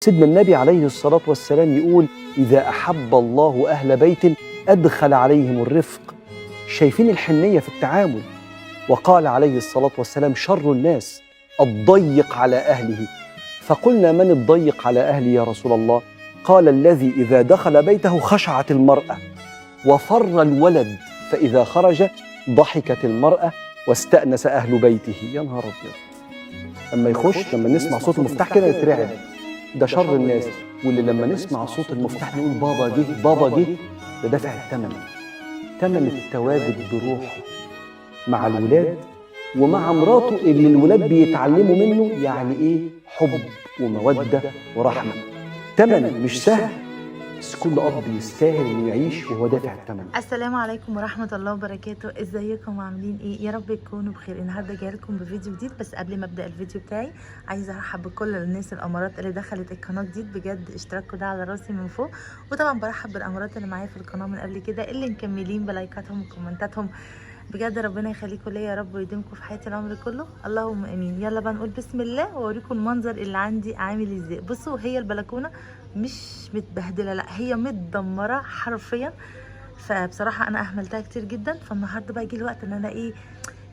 سيدنا النبي عليه الصلاة والسلام يقول: إذا أحب الله أهل بيت أدخل عليهم الرفق. شايفين الحنية في التعامل. وقال عليه الصلاة والسلام: شر الناس الضيق على أهله. فقلنا: من الضيق على أهلي يا رسول الله؟ قال: الذي إذا دخل بيته خشعت المرأة وفر الولد، فإذا خرج ضحكت المرأة واستأنس أهل بيته. يا نهار أبيض! لما يخش، لما نسمع صوت المفتاح كده نترعب، ده شر الناس. واللي لما نسمع صوت المفتاح نقول: بابا جه، بابا جه، ده دافع الثمن، ثمن التواجد بروحه مع الولاد ومع مراته اللي الولاد بيتعلموا منه يعني ايه حب ومودة ورحمة. ثمن مش سهل، بس كل أب يستاهل إنه يعيش وهو دافع الثمن. السلام عليكم ورحمة الله وبركاته. ازيكم عاملين ايه؟ يا رب تكونوا بخير. النهارده جاي لكم بفيديو جديد، بس قبل ما ابدا الفيديو بتاعي عايزه ارحب بكل الناس الامارات اللي دخلت القناه جديد. بجد اشتراككم ده على راسي من فوق. وطبعا برحب بالامارات اللي معايا في القناه من قبل كده، اللي مكملين بلايكاتهم وكومنتاتهم. بجد ربنا يخليكم ليا يا رب ويديمكم في حياتي العمر كله، اللهم امين. يلا بقى نقول بسم الله واوريكم المنظر اللي عندي عامل ازاي. بصوا، هي البلكونه مش متبهدله، لا هي متدمره حرفيا. فبصراحه انا اهملتها كتير جدا. فالنهارده بقى يجي الوقت ان انا ايه،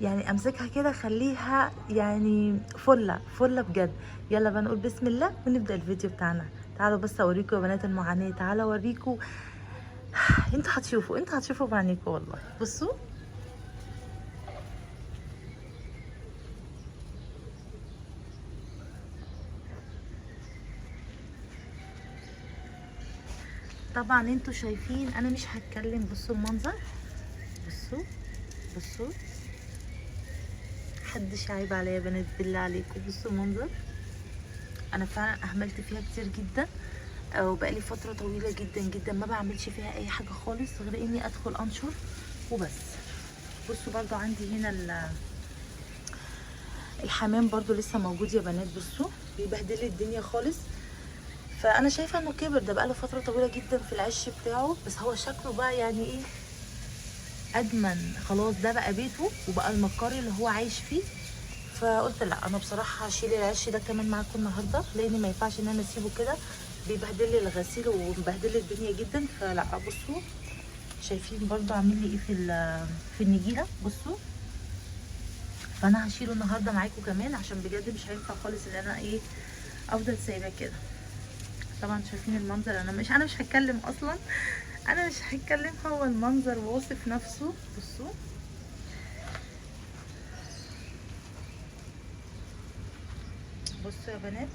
يعني امسكها كده اخليها يعني فله فله بجد. يلا بقى نقول بسم الله ونبدا الفيديو بتاعنا. تعالوا بس اوريكم يا بنات المعاناه، تعالوا اوريكم. انتوا هتشوفوا بعينيكم والله. بصوا طبعا انتوا شايفين، انا مش هتكلم. بصوا المنظر، بصوا بصوا، محدش عيب عليا يا بنات بالله عليكم. بصوا المنظر، انا فعلا اهملت فيها كتير جدا، وبقالي فتره طويله جدا جدا ما بعملش فيها اي حاجه خالص غير اني ادخل انشر وبس. بصوا برضو عندي هنا الحمام برضو لسه موجود يا بنات. بصوا بيبهدل لي الدنيا خالص. فانا شايفه انه كبر، ده بقاله فتره طويله جدا في العش بتاعه، بس هو شكله بقى يعني ايه، ادمن خلاص. ده بقى بيته وبقى المقر اللي هو عايش فيه. فقلت لا، انا بصراحه هشيل العش ده كمان معاكم النهارده، لان ما ينفعش ان انا اسيبه كده، بيبهدل لي الغسيل ومبهدل لي الدنيا جدا. فلا، بصوا شايفين برضو عامل لي ايه في النجيله. بصوا، فانا هشيله النهارده معاكم كمان، عشان بجد مش هينفع خالص ان انا ايه افضل سايباه كده. طبعا شايفين المنظر، انا مش هتكلم اصلا، انا مش هتكلم، هو المنظر واصف نفسه. بصوا بصوا يا بنات،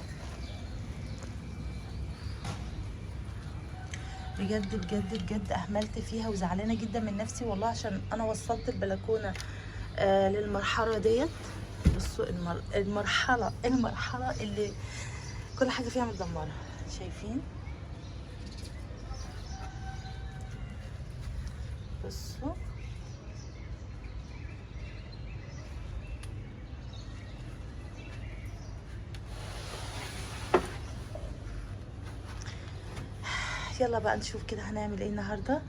بجد بجد بجد اهملت فيها وزعلانه جدا من نفسي والله، عشان انا وصلت البلكونه للمرحله ديت. بصوا المرحله اللي كل حاجه فيها متدمره. شايفين؟ بصوا يلا بقى نشوف كده هنعمل ايه النهارده.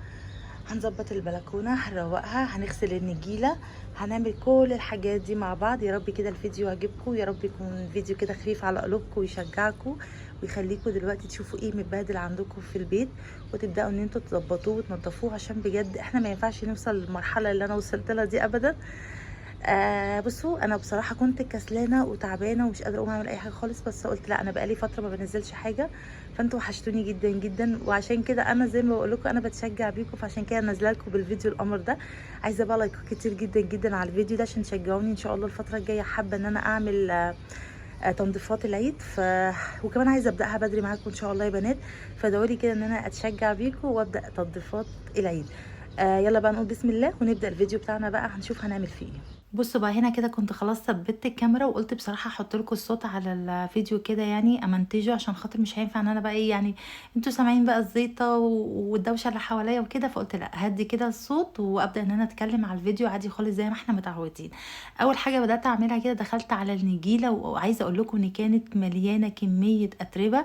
هنظبط البلكونه، هنروقها، هنغسل النجيله، هنعمل كل الحاجات دي مع بعض. يا رب كده الفيديو يعجبكم، يا رب يكون فيديو كده خفيف على قلوبكم ويشجعكم ويخليكم دلوقتي تشوفوا ايه متبهدل عندكم في البيت، وتبداوا ان انتوا تظبطوه وتنضفوه، عشان بجد احنا ما ينفعش نوصل للمرحله اللي انا وصلت لها دي ابدا. بصوا انا بصراحه كنت كسلانه وتعبانه ومش قادره اقوم اعمل اي حاجه خالص، بس قلت لا، انا بقالي فتره ما بنزلش حاجه، فانتوا وحشتوني جدا جدا، وعشان كده انا زي ما بقول لكم انا بتشجع بيكم، فعشان كده نازله لكم بالفيديو القمر ده. عايزه بقى لايكات كتير جدا جدا على الفيديو ده عشان تشجعوني ان شاء الله الفتره الجايه. حابه ان انا اعمل تنظيفات العيد، وكمان عايزه ابداها بدري معاكم ان شاء الله يا بنات. فدوري كده ان انا اتشجع بيكم وابدا تنظيفات العيد. يلا بقى نقول بسم الله ونبدا الفيديو بتاعنا بقى، هنشوف هنعمل فيه ايه. بصوا بقى هنا كده كنت خلاص ثبت الكاميرا، وقلت بصراحه احط لكم الصوت على الفيديو كده، يعني امنتجه، عشان خاطر مش هينفع ان انا بقى ايه، يعني انتوا سامعين بقى الزيطه والدوشه اللي حواليا وكده. فقلت لا، هدي كده الصوت وابدا ان انا اتكلم على الفيديو عادي خالص زي ما احنا متعودين. اول حاجه بدات اعملها كده، دخلت على النجيله، وعايزه اقول لكم ان كانت مليانه كميه اتربه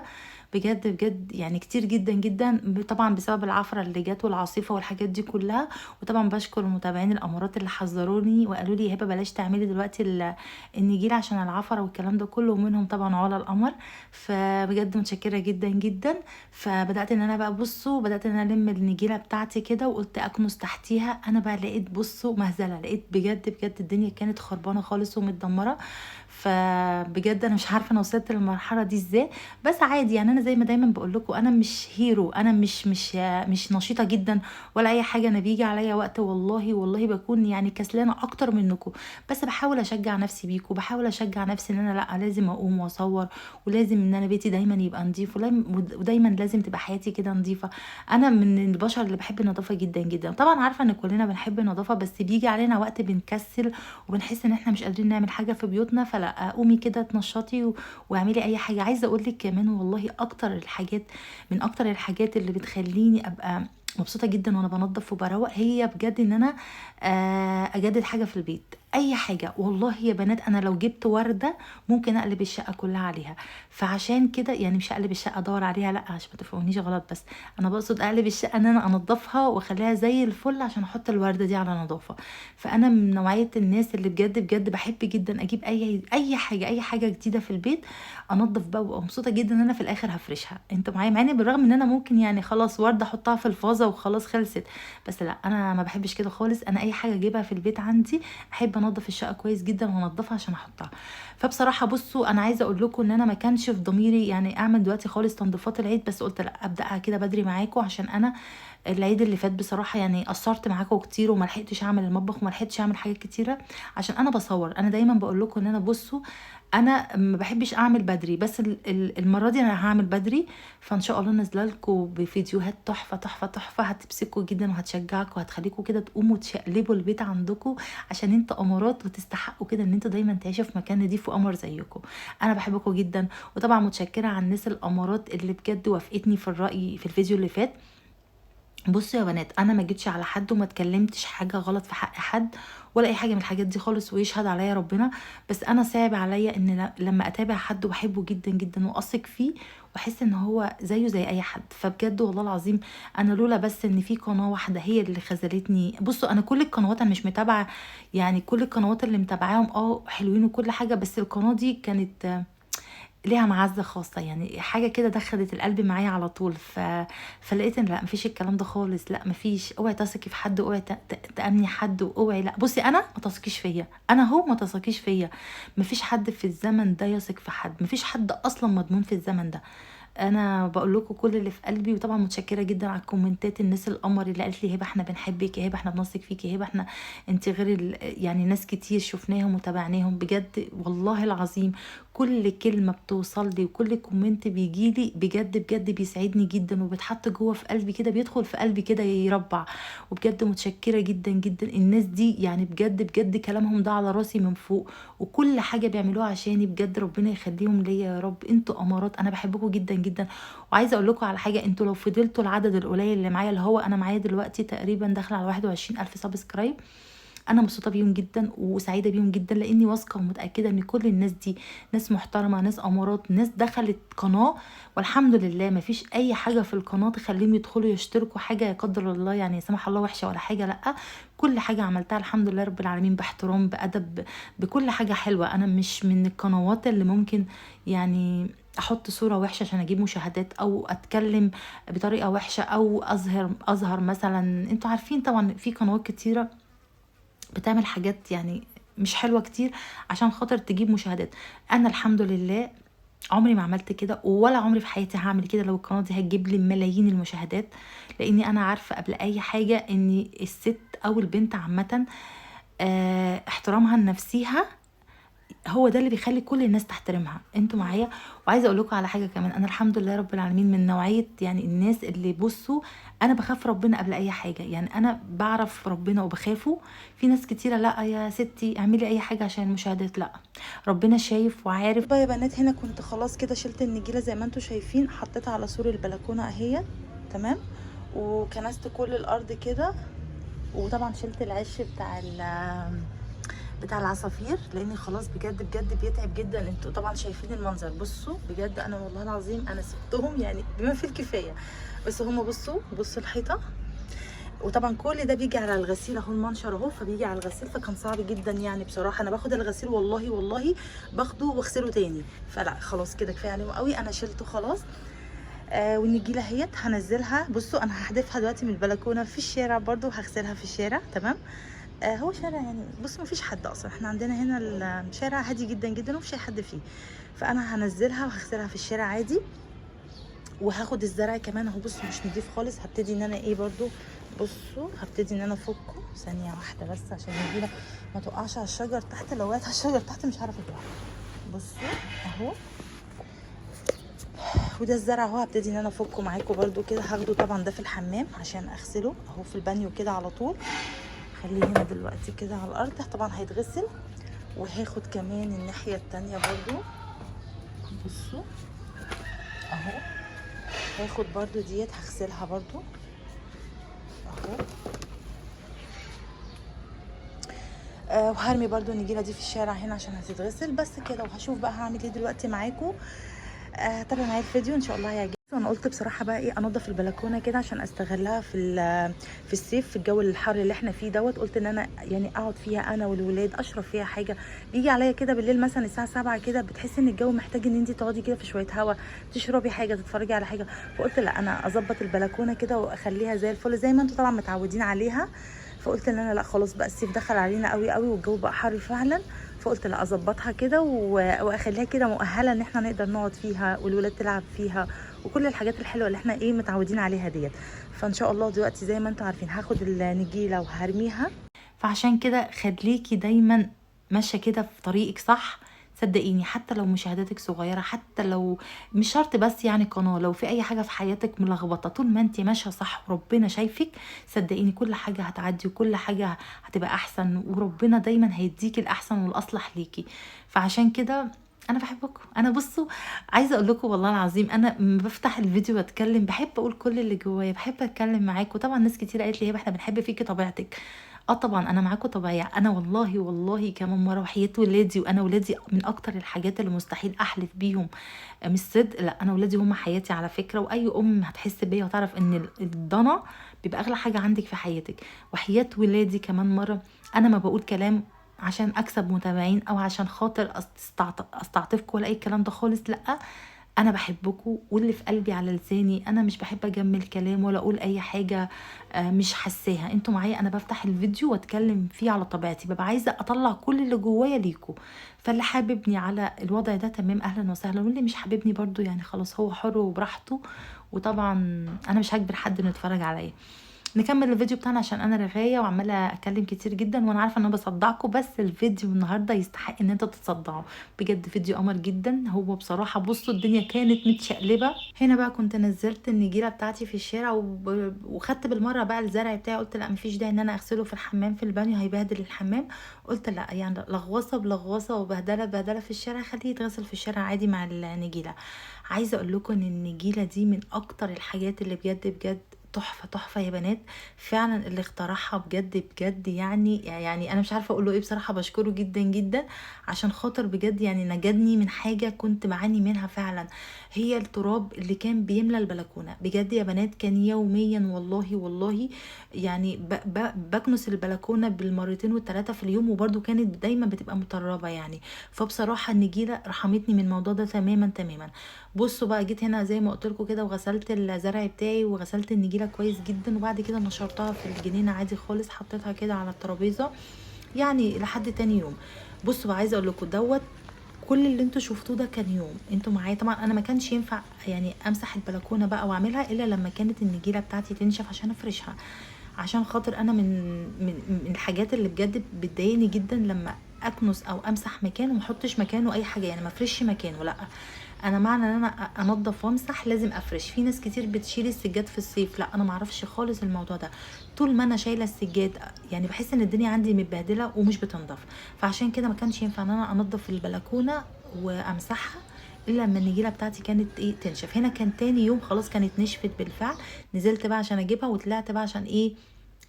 بجد بجد، يعني كتير جدا جدا، طبعا بسبب العفره اللي جت والعاصفه والحاجات دي كلها. وطبعا بشكر المتابعين الامارات اللي حذروني وقالوا لي يا هبه بلاش تعملي دلوقتي النجيله عشان العفره والكلام ده كله، ومنهم طبعا علا القمر. فبجد متشكره جدا جدا. فبدات ان انا بقى بصوا بدات ان انا الم النجيله بتاعتي كده، وقلت اكنس تحتيها. انا بقى لقيت بصوا مهزله، لقيت بجد بجد الدنيا كانت خربانه خالص ومتدمره. فبجد انا مش عارفه انا وصلت للمرحله دي ازاي، بس عادي يعني. انا زي ما دايما بقول لكم انا مش هيرو، انا مش نشيطه جدا ولا اي حاجه. انا بيجي عليا وقت والله والله بكون يعني كسلانه اكتر منكم، بس بحاول اشجع نفسي بيكم، بحاول اشجع نفسي ان انا لا لازم اقوم واصور، ولازم ان انا بيتي دايما يبقى نظيف، ودايما لازم تبقى حياتي كده نظيفه. انا من البشر اللي بحب النظافه جدا جدا. طبعا عارفه ان كلنا بنحب النظافه، بس بيجي علينا وقت بنكسل وبنحس ان احنا مش قادرين نعمل حاجه في بيوتنا. فلا قومي كده اتنشطي واعملي اي حاجه. عايزه اقول لك كمان والله من اكتر الحاجات اللي بتخليني ابقى مبسوطه جدا وانا بنظف وبروق، هي بجد ان انا اجدد حاجه في البيت. اي حاجه والله يا بنات، انا لو جبت ورده ممكن اقلب الشقه كلها عليها. فعشان كده يعني مش اقلب الشقه ادور عليها، لا عشان ما تفهمونيش غلط، بس انا بقصد اقلب الشقه ان انا انضفها واخليها زي الفل عشان احط الورده دي على نظافه. فانا من نوعيه الناس اللي بجد بجد بحب جدا اجيب اي حاجه جديده في البيت، انضف بقى وابقى مبسوطه جدا ان انا في الاخر هفرشها. انتوا معايا؟ معني بالرغم ان انا ممكن يعني خلاص ورده احطها في الفازه وخلاص خلصت، بس لا انا ما بحبش كده خالص. انا اي حاجه اجيبها في البيت عندي احب انضف الشقه كويس جدا وانضفها عشان احطها. فبصراحه بصوا انا عايزه اقول لكم ان انا ما كانش في ضميري يعني اعمل دلوقتي خالص تنظيفات العيد، بس قلت لا ابداها كده بدري معاكم، عشان انا العيد اللي فات بصراحه يعني قصرت معاكم كتير وما لحقتش اعمل المطبخ وما لحقتش اعمل حاجات كتيره عشان انا بصور. انا دايما بقول لكم ان انا بصوا انا ما بحبش اعمل بدري، بس المره دي انا هعمل بدري. فان شاء الله نازله لكم بفيديوهات تحفه تحفه تحفه، هتبسكوا جدا وهتشجعكم وهتخليكم كده تقوموا تشقلبوا البيت عندكم، عشان انتوا امارات وتستحقوا كده ان انتوا دايما تعيشوا في مكان نضيف وقمر زيكم. انا بحبكم جدا، وطبعا متشكره على الناس الامارات اللي بجد وافقتني في الراي في الفيديو اللي فات. بصوا يا بنات، انا ما جيتش على حد وما اتكلمتش حاجه غلط في حق حد ولا اي حاجه من الحاجات دي خالص، ويشهد عليا ربنا. بس انا صعب عليا ان لما اتابع حد واحبه جدا جدا واثق فيه واحس ان هو زيه زي اي حد. فبجد والله العظيم انا لولا بس ان في قناه واحده هي اللي خذلتني. بصوا انا كل القنوات انا مش متابعه، يعني كل القنوات اللي متابعاهم حلوين وكل حاجه، بس القناه دي كانت ليها معزة خاصة، يعني حاجة كده دخلت القلب معايا على طول. فلقيت ان لا مفيش الكلام ده خالص، لا مفيش. اوعي تثقي في حد، اوعي تأمني حد، واوعي لا. بصي انا ما تثقيش فيا، انا هو ما تثقيش فيا. مفيش حد في الزمن ده يثق في حد، مفيش حد اصلا مضمون في الزمن ده. انا بقول لكم كل اللي في قلبي. وطبعا متشكره جدا على الكومنتات، الناس القمر اللي قالت لي هبه احنا بنحبك يا هبه، احنا بنثق فيك يا هبه، احنا انت غير يعني ناس كتير شفناهم وتابعناهم بجد والله العظيم. كل كلمه بتوصل لي وكل كومنت بيجي لي بجد بجد بيسعدني جدا وبتحط جوه في قلبي كده، بيدخل في قلبي كده يربع. وبجد متشكره جدا جدا الناس دي، يعني بجد بجد كلامهم ده على راسي من فوق، وكل حاجه بيعملوها عشاني بجد ربنا يخليهم ليا يا رب. انتوا امارات، انا بحبكم جدا جدا. وعايزه اقول لكم على حاجه، انتوا لو فضلتوا العدد القليل اللي معايا، اللي هو انا معايا دلوقتي تقريبا داخله على 21,000 سبسكرايب، انا مبسوطه بيهم جدا وسعيده بيهم جدا، لاني واثقه ومتاكده ان كل الناس دي ناس محترمه، ناس امارات، ناس دخلت قناه والحمد لله ما فيش اي حاجه في القناه تخليهم يدخلوا يشتركوا حاجه يقدر الله يعني سمح الله وحشه ولا حاجه، لا كل حاجه عملتها الحمد لله رب العالمين باحترام بادب بكل حاجه حلوه. انا مش من القنوات اللي ممكن يعني احط صوره وحشه عشان اجيب مشاهدات، او اتكلم بطريقه وحشه، او اظهر مثلا. انتوا عارفين طبعا في قنوات كتيره بتعمل حاجات يعني مش حلوه كتير عشان خاطر تجيب مشاهدات. انا الحمد لله عمري ما عملت كده، ولا عمري في حياتي هعمل كده لو القناه دي هتجيب لي ملايين المشاهدات، لاني انا عارفه قبل اي حاجه ان الست او البنت عامه احترامها لنفسها هو ده اللي بيخلي كل الناس تحترمها. انتوا معايا؟ وعايزه اقول لكم على حاجه كمان، انا الحمد لله رب العالمين من نوعيه يعني الناس اللي بصوا انا بخاف ربنا قبل اي حاجه، يعني انا بعرف ربنا وبخافه. في ناس كتيره لا يا ستي اعملي اي حاجه عشان المشاهدات، لا ربنا شايف وعارف. بقى يا بنات هنا كنت خلاص كده شلت النجيله زي ما انتوا شايفين، حطيتها على سور البلكونه اهي تمام، وكنست كل الارض كده، وطبعا شلت العش بتاع العصافير لاني خلاص بجد بجد بيتعب جدا. انتوا طبعا شايفين المنظر، بصوا بجد انا والله العظيم انا سبتهم يعني بما فيه الكفايه، بس هما بصوا الحيطه وطبعا كل ده بيجي على الغسيل اهو، المنشر اهو، فبيجي على الغسيل، فكان صعب جدا يعني بصراحه. انا باخد الغسيل والله باخده واغسله تاني، فلا خلاص كده كفايه عليهم قوي، انا شلته خلاص. والنجيله اهيت هنزلها. بصوا انا هحدفها دلوقتي من البلكونه في الشارع، برضو هغسلها في الشارع تمام. هو شارع يعني بص مفيش حد اصلا، احنا عندنا هنا الشارع هادي جدا جدا ومفيش اي حد فيه، فانا هنزلها وهغسلها في الشارع عادي. وهاخد الزرع كمان اهو، بصوا مش نضيف خالص، هبتدي ان انا ايه برضو، بصوا هبتدي ان انا افكه ثانيه واحده بس عشان النجيله ما تقعش على الشجر تحت، لو وقعت على الشجر تحت مش هعرف اجيبها. بصوا اهو، وده الزرع اهو، هبتدي ان انا افكه معاكم برضو كده. هاخده طبعا ده في الحمام عشان اغسله اهو في البانيو كده على طول، خليه هنا دلوقتي كده على الارض طبعا هيتغسل. وهاخد كمان الناحيه التانيه برضو، بصوا اهو، هاخد برضو ديت هغسلها برضو اهو. وهرمي برضو النجيله دي في الشارع هنا عشان هتتغسل بس كده. وهشوف بقى هعمل ايه دلوقتي معاكم. تابعوا معايا الفيديو ان شاء الله هيعجبكم. انا قلت بصراحه بقى ايه انضف البلكونه كده عشان استغلها في الصيف، في الجو الحر اللي احنا فيه دوت. قلت ان انا يعني اقعد فيها انا والولاد، اشرب فيها حاجه. بيجي عليا كده بالليل مثلا الساعه 7 كده، بتحسي ان الجو محتاج ان انت تقعدي كده في شويه هوا، تشربي حاجه، تتفرجي على حاجه. فقلت لا انا اظبط البلكونه كده واخليها زي الفل زي ما انتم طبعا متعودين عليها. فقلت ان انا لا خلاص بقى الصيف دخل علينا قوي قوي والجو بقى حر فعلا، فقلت لا اظبطها كده واخليها كده مؤهله ان احنا نقدر نقعد فيها والولاد تلعب فيها وكل الحاجات الحلوه اللي احنا ايه متعودين عليها ديت. فان شاء الله دلوقتي زي ما انتم عارفين هاخد النجيله وهرميها. فعشان كده خليكي دايما ماشيه كده في طريقك صح، صدقيني حتى لو مشاهداتك صغيره، حتى لو مش شرط بس يعني قناه، لو في اي حاجه في حياتك ملخبطه، طول ما انت ماشيه صح وربنا شايفك صدقيني كل حاجه هتعدي وكل حاجه هتبقى احسن، وربنا دايما هيديكي الاحسن والاصلح ليكي. فعشان كده انا بحبكم. انا بصوا عايزه اقول لكم والله العظيم انا لما بفتح الفيديو واتكلم بحب اقول كل اللي جوايا، بحب اتكلم معاكم. طبعا ناس كتير قالت لي احنا بنحب فيكي طبيعتك. اه طبعا انا معاكم طبيعيه. انا والله كمان مره وحياه ولادي، وانا ولادي من اكتر الحاجات اللي مستحيل احلف بيهم مش صدق، لا انا ولادي هم حياتي على فكره. واي ام هتحس بيا وتعرف ان الضنا بيبقى اغلى حاجه عندك في حياتك. وحياه ولادي كمان مره انا ما بقول كلام عشان اكسب متابعين او عشان خاطر استعطفكم ولا اي الكلام ده خالص، لا انا بحبكم واللي في قلبي على لساني. انا مش بحب اجمل كلام ولا اقول اي حاجه مش حساها. انتوا معايا انا بفتح الفيديو واتكلم فيه على طبيعتي، ببقى عايزه اطلع كل اللي جوايا ليكم. فاللي حاببني على الوضع ده تمام اهلا وسهلا، واللي مش حاببني برضو يعني خلاص هو حر وبراحته. وطبعا انا مش هجبر حد انه يتفرج عليا. نكمل الفيديو بتاعنا عشان انا رغايه وعماله اتكلم كتير جدا وانا عارفه ان انا بصدعكم، بس الفيديو النهارده يستحق ان انتوا تتصدعوا بجد. فيديو قمر جدا هو بصراحه. بصوا الدنيا كانت متشقلبه هنا بقى. كنت نزلت النجيله بتاعتي في الشارع وخدت بالمره بقى الزرع بتاعي. قلت لا مفيش داعي ان انا اغسله في الحمام في البانيو هيبهدل الحمام. قلت لا يعني لغوصه بلغوصه وبهدله في الشارع، خليه يتغسل في الشارع عادي مع النجيله. عايزه اقول لكم ان النجيله دي من اكتر الحاجات اللي بجد تحفه يا بنات. فعلا اللي اخترعها بجد يعني انا مش عارفه اقول له ايه بصراحه. بشكره جدا عشان خاطر بجد يعني نجدني من حاجه كنت بعاني منها فعلا. هي التراب اللي كان بيملى البلكونه بجد يا بنات، كان يوميا والله يعني بكنس البلكونه بالمرتين والثلاثه في اليوم، وبرده كانت دايما بتبقى متربه يعني. فبصراحه النجيله رحمتني من الموضوع ده تماما. بصوا بقى جيت هنا زي ما قلت لكم كده وغسلت الزرع بتاعي وغسلت النجيله كويس جدا، وبعد كده نشرتها في الجنينه عادي خالص، حطيتها كده على الترابيزه يعني لحد تاني يوم. بصوا بقى عايزه اقول لكم دوت كل اللي انتوا شفتوه ده كان يوم انتوا معايا. طبعا انا ما كانش ينفع يعني امسح البلكونه بقى واعملها الا لما كانت النجيله بتاعتي تنشف عشان افرشها، عشان خاطر انا من الحاجات اللي بجد بتضايقني جدا لما اكنس او امسح مكان وما احطش مكانه اي حاجه، يعني ما افرش مكانه. لا انا معنى ان انا انضف وامسح لازم افرش. في ناس كتير بتشيل السجاد في الصيف، لا انا ما اعرفش خالص الموضوع ده. طول ما انا شايله السجاد يعني بحس ان الدنيا عندي متبهدله ومش بتنضف. فعشان كده ما كانش ينفع ان انا انضف البلكونه وامسحها الا لما النجيله بتاعتي كانت ايه تنشف. هنا كان تاني يوم خلاص كانت نشفت بالفعل. نزلت بقى عشان اجيبها وطلعت بقى عشان ايه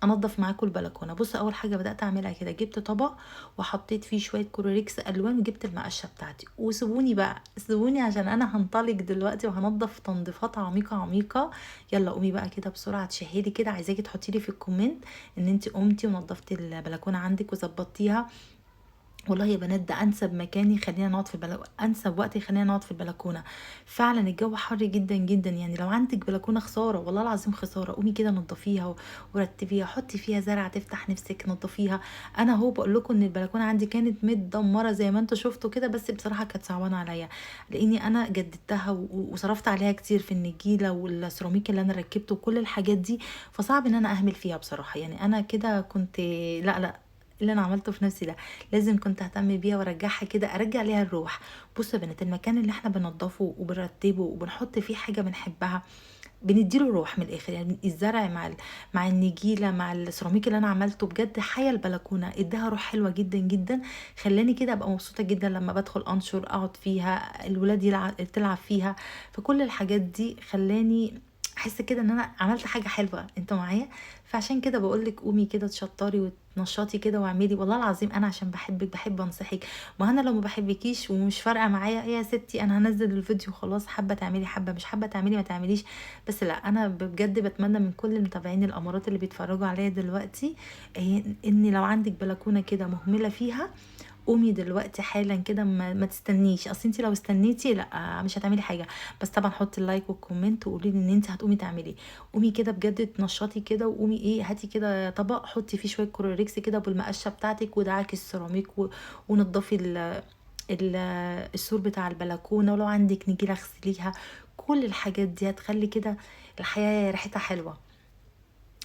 انضف معاكم البلكونه. بصوا اول حاجه بدات اعملها كده، جبت طبق وحطيت فيه شويه كلوريكس الوان وجبت المقشه بتاعتي، وسيبوني بقى سيبوني عشان انا هنطلق دلوقتي وهنضف تنظيفات عميقه عميقه. يلا قومي بقى كده بسرعه تشهدي كده، عايزاكي تحطي لي في الكومنت ان انت قمتي ونضفتي البلكونه عندك وظبطتيها. والله يا بنات ده انسب مكان يخلينا نقعد في البلكونه، انسب وقت يخلينا نقعد في البلكونه. فعلا الجو حر جدا جدا، يعني لو عندك بلكونه خساره والله العظيم خساره، قومي كده نضفيها ورتبيها، حطي فيها زرع تفتح نفسك نضفيها. انا هو بقول لكم ان البلكونه عندي كانت متدمره زي ما انتم شفتوا كده، بس بصراحه كانت صعبانه عليا لاني انا جددتها وصرفت عليها كتير في النجيله والسيراميك اللي انا ركبته وكل الحاجات دي، فصعب ان انا اهمل فيها بصراحه. يعني انا كده كنت لا اللي انا عملته في نفسي ده لازم كنت اهتم بيها وارجعها كده، ارجع ليها الروح. بصوا يا بنات المكان اللي احنا بننضفه وبنرتبه وبنحط فيه حاجه بنحبها بنديله روح من الاخر. يعني الزرع مع النجيله مع السيراميك اللي انا عملته بجد حيا البلكونه، اداها روح حلوه جدا جدا، خلاني كده ابقى مبسوطه جدا لما بدخل انشر اقعد فيها الولاد تلعب فيها. فكل الحاجات دي خلاني احس كده ان انا عملت حاجه حلوه. انتوا معايا؟ فعشان كده بقول لك قومي كده تشطري وتنشطي كده واعملي. والله العظيم انا عشان بحبك بحب انصحك، ما انا لو ما بحبكيش ومش فارقه معايا يا ستي انا هنزل الفيديو خلاص، حابه تعملي حابه مش حابه تعملي ما تعمليش. بس لا انا بجد بتمنى من كل المتابعين الامارات اللي بيتفرجوا عليا دلوقتي ان لو عندك بلكونه كده مهمله فيها، قومي دلوقتي حالا كده، ما تستنيش. اصل انت لو استنيتي لا مش هتعملي حاجه. بس طبعا حطي اللايك والكومنت وقولي لي ان انت هتقومي تعملي. قومي كده بجد تنشطي كده، وقومي هاتي كده طبق حطي فيه شويه كلوريكس كده بالمقشه بتاعتك ودعكي السيراميك ونضفي ال السور بتاع البلكونه، ولو عندك نجيله اغسليها. كل الحاجات دي هتخلي كده الحياه ريحتها حلوه.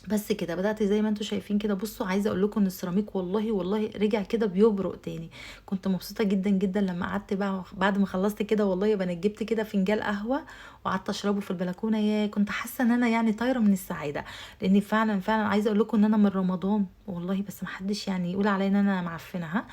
بس كده بدأت زي ما انتوا شايفين كده. بصوا عايزه اقول لكم ان السيراميك والله رجع كده بيبرق تاني. كنت مبسوطه جدا جدا لما قعدت بقى بعد ما خلصت كده. والله يا بنات جبت كده فنجان قهوه وقعدت اشربه في البلكونه، يا كنت حاسه ان انا يعني طايره من السعاده. لاني فعلا عايزه اقول لكم ان انا من رمضان والله، بس محدش يعني يقول عليا ان انا معفنه ها.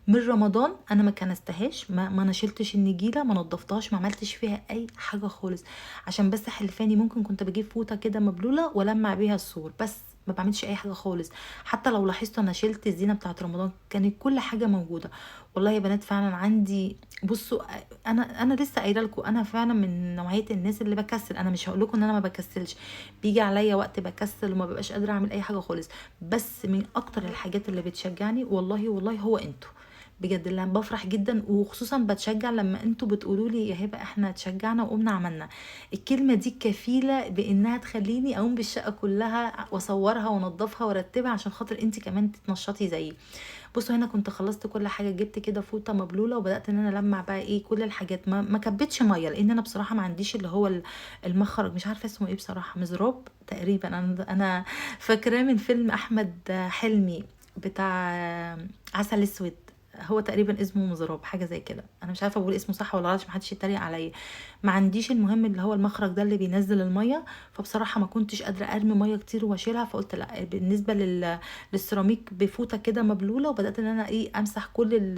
من رمضان انا ما كنستهاش، ما انا شلتش النجيله، ما نضفتهاش، ما عملتش فيها اي حاجه خالص، عشان بس حلفاني ممكن كنت بجيب فوطه كده مبلوله ولمع بيها السور، بس ما بعملش اي حاجه خالص. حتى لو لاحظتوا انا شلت الزينه بتاعت رمضان كانت كل حاجه موجوده. والله يا بنات فعلا عندي. بصوا انا لسه قايله لكم انا فعلا من نوعيه الناس اللي بكسل. انا مش هقول لكم ان انا ما بكسلش، بيجي عليا وقت بكسل وما ببقاش قادره اعمل اي حاجه خالص، بس من اكتر الحاجات اللي بتشجعني والله هو انتوا. بجد اللي بفرح جدا، وخصوصا بتشجع لما انتوا بتقولوا لي يا هبه احنا اتشجعنا وقمنا عملنا. الكلمه دي كفيله بانها تخليني اقوم بالشقه كلها واصورها وانضفها وارتبها عشان خاطر انت كمان تتنشطي زيي. بصوا هنا كنت خلصت كل حاجه، جبت كده فوطه مبلوله وبدات ان انا المع بقى كل الحاجات. ما كبتش ميه لان انا بصراحه ما عنديش اللي هو المخرج، مش عارفه اسمه ايه بصراحه، مزراب تقريبا. انا فاكراه من فيلم احمد حلمي بتاع عسل اسود، هو تقريبا اسمه مزراب حاجه زي كده. انا مش عارفه بقول اسمه صح ولا غلط عشان محدش يتريق عليا. ما عنديش المهم اللي هو المخرج ده اللي بينزل الميه، فبصراحه ما كنتش قادره ارمي ميه كتير واشيلها، فقلت لا بالنسبه للسيراميك بفوطه كده مبلوله، وبدات ان انا امسح كل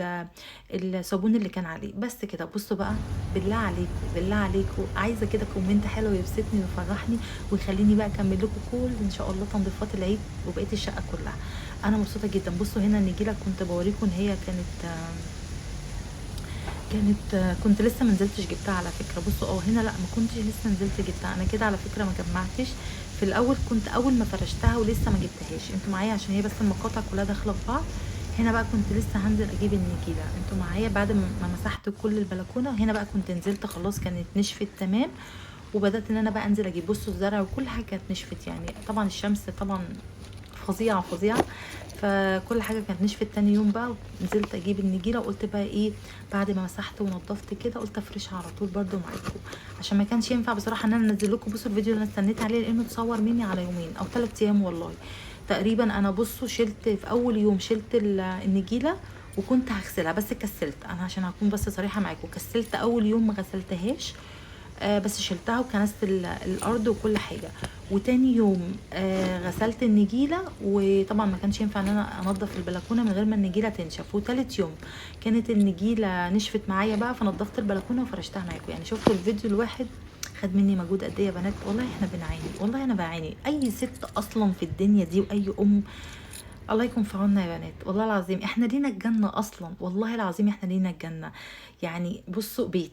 الصابون اللي كان عليه. بس كده بصوا بقى، بالله عليكم عايزه كده كومنت حلو يبسطني ويفرحني ويخليني بقى اكمل لكم كل ان شاء الله تنظيفات العيد وبقيه الشقه كلها. انا مبسوطه جدا. بصوا هنا النجيله كنت بوريكم ان هي كنت لسه ما نزلتش جبتها على فكره. بصوا هنا لا ما كنتش لسه نزلت جبتها، انا كده على فكره ما جمعتش. في الاول كنت اول ما فرشتها ولسه ما جبتهاش، انتوا معايا عشان هي بس المقاطع كلها داخله في بعض. هنا بقى كنت لسه هنزل اجيب النجيله، انتوا معايا بعد ما مسحت كل البلكونه. هنا بقى كنت نزلت خلاص كانت نشفت تمام، وبدات ان انا بقى انزل اجيب. بصوا الزرع وكل حاجه كانت نشفت، يعني طبعا الشمس طبعا فظيعه فكل حاجه كانت نشفت. تاني يوم بقى نزلت اجيب النجيله وقلت بقى بعد ما مسحت ونضفت كده قلت افرشها على طول برده معاكم، عشان ما كانش ينفع بصراحه ان انا انزل لكم. بصوا الفيديو اللي انا استنيت عليه لانه اتصور مني على يومين او 3 ايام والله تقريبا. انا بصوا شلت في اول يوم شلت النجيله وكنت هغسلها بس كسلت. انا عشان هكون بس صريحه معاكم كسلت اول يوم ما غسلتهاش، بس شلتها وكنست الارض وكل حاجه. وتاني يوم غسلت النجيله، وطبعا ما كانش ينفع ان انا انضف البلكونه من غير ما النجيله تنشف. وتالت يوم كانت النجيله نشفت معايا بقى فنضفت البلكونه وفرشتها معاكم. يعني شفتوا الفيديو الواحد خد مني مجهود قد ايه يا بنات. والله احنا بنعاني، والله انا بعاني، اي ست اصلا في الدنيا دي واي ام. الله يكون في عوننا يا بنات، والله العظيم احنا لينا الجنه اصلا، والله العظيم احنا لينا الجنه. يعني بصوا، بيت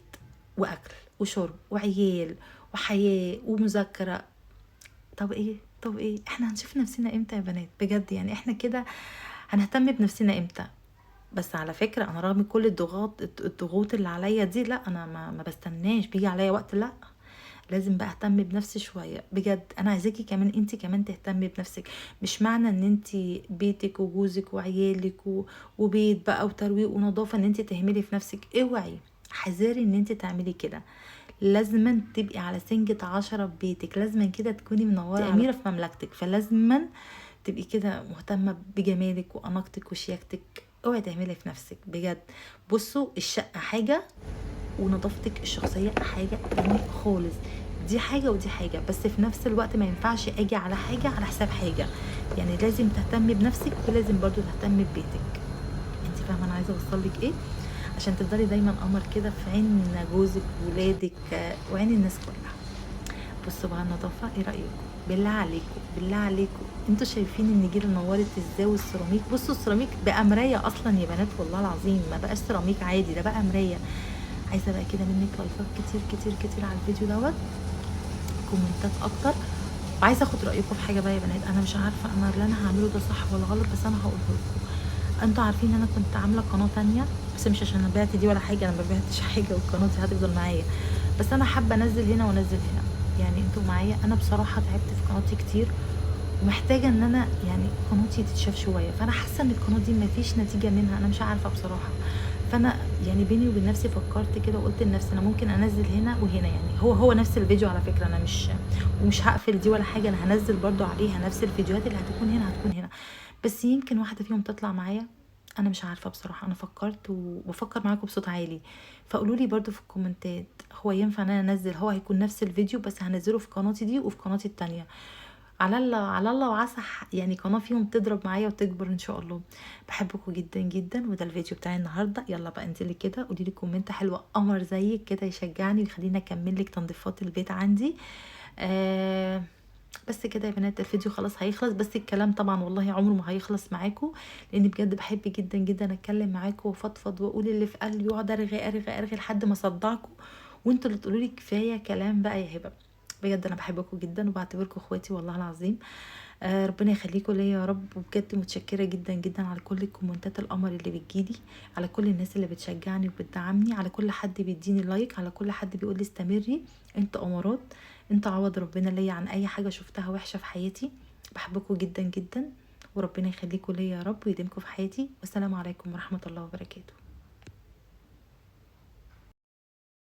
واكل وشرب وعيال وحياه ومذاكره. طب ايه، طب ايه، احنا هنشوف نفسنا امتى يا بنات بجد؟ يعني احنا كده هنهتم بنفسنا امتى؟ بس على فكره انا رغم كل الضغوط اللي عليا دي، لا انا ما بستناش، بيجي عليا وقت لا لازم بقى اهتم بنفسي شويه بجد. انا عايزاكي كمان انت كمان تهتمي بنفسك. مش معنى ان انت بيتك وجوزك وعيالك وبيت بقى وترويق ونظافه ان انت تهملي في نفسك. اوعي، حذاري ان انت تعملي كده. لازما تبقي على سنجة 10 ببيتك، لازما كده تكوني منورة أميرة في مملكتك، فلازما تبقي كده مهتمة بجمالك وأناقتك وشياكتك. اوعي تعملي في نفسك بجد. بصوا، الشقة حاجة ونظافتك الشخصية حاجة تاني خالص. دي حاجة ودي حاجة، بس في نفس الوقت ما ينفعش اجي على حاجة على حساب حاجة. يعني لازم تهتمي بنفسك ولازم برضو تهتمي ببيتك. انت فاهمة انا عايزة اوصلك ايه؟ عشان تفضلي دايما قمر كده في عين جوزك وولادك وعين الناس كلها. بصوا بقى النظافة، ايه رأيكم؟ بالله عليكم، بالله عليكم، انتوا شايفين النجيله نورت ازاي؟ والسيراميك، بصوا السيراميك بقى مرايه اصلا يا بنات، والله العظيم ما بقاش سيراميك عادي، ده بقى مرايه. عايزه بقى كده منك لايكات كتير كتير كتير على الفيديو دوت، كومنتات اكتر. وعايزه اخد رايكم في حاجه بقى يا بنات. انا مش عارفه انا اللي انا هعمله ده صح ولا غلط، بس انا هقوله لكم. انتوا عارفين ان انا كنت عامله قناه تانية، بس مش عشان انا بعت دي ولا حاجه، انا ما بعتش حاجه والقناه دي هتفضل معايا. بس انا حابه انزل هنا وانزل هنا. يعني انتوا معايا، انا بصراحه تعبت في قناتي كتير ومحتاجه ان انا يعني قناتي تتشاف شويه. فانا حاسه ان القناه دي مفيش نتيجه منها، انا مش عارفه بصراحه. فانا يعني بيني وبين نفسي فكرت كده وقلت لنفسي انا ممكن انزل هنا وهنا. يعني هو نفس الفيديو على فكره، انا مش هقفل دي ولا حاجه، انا هنزل برضو عليها نفس الفيديوهات اللي هتكون هنا هتكون هنا. بس يمكن واحده فيهم تطلع معايا، انا مش عارفه بصراحه. انا فكرت وبفكر معاكم بصوت عالي، فقولوا لي برضو في الكومنتات هو ينفع ان انا انزل، هو هيكون نفس الفيديو بس هنزله في قناتي دي وفي قناتي التانية. على الله على الله وعسى يعني قناه فيهم تضرب معايا وتكبر ان شاء الله. بحبكم جدا جدا، وده الفيديو بتاعي النهارده. يلا بقى انزلي كده قولي لي كومنت حلوه قمر زيك كده يشجعني ويخليني اكمل لك تنظيفات البيت عندي. بس كده يا بنات، الفيديو خلاص هيخلص. بس الكلام طبعا والله عمره ما هيخلص معاكم، لاني بجد بحب جدا جدا اتكلم معاكم وفضفض واقول اللي في قلبي واقعد ارغي ارغي ارغي لحد ما اصدعكم، وانتوا اللي تقولوا لي كفايه كلام بقى يا هبه. بجد انا بحبكم جدا وبعتبركم اخواتي والله العظيم. ربنا يخليكم ليا يا رب. وبجد متشكره جدا جدا على كل الكومنتات القمر اللي بتجيلي، على كل الناس اللي بتشجعني وبتدعمني، على كل حد بيديني لايك، على كل حد بيقول لي استمري. انتوا امارات، انتوا عوض ربنا ليا عن اي حاجه شفتها وحشه في حياتي. بحبكم جدا جدا، وربنا يخليكم ليا يا رب ويديمكم في حياتي. والسلام عليكم ورحمه الله وبركاته.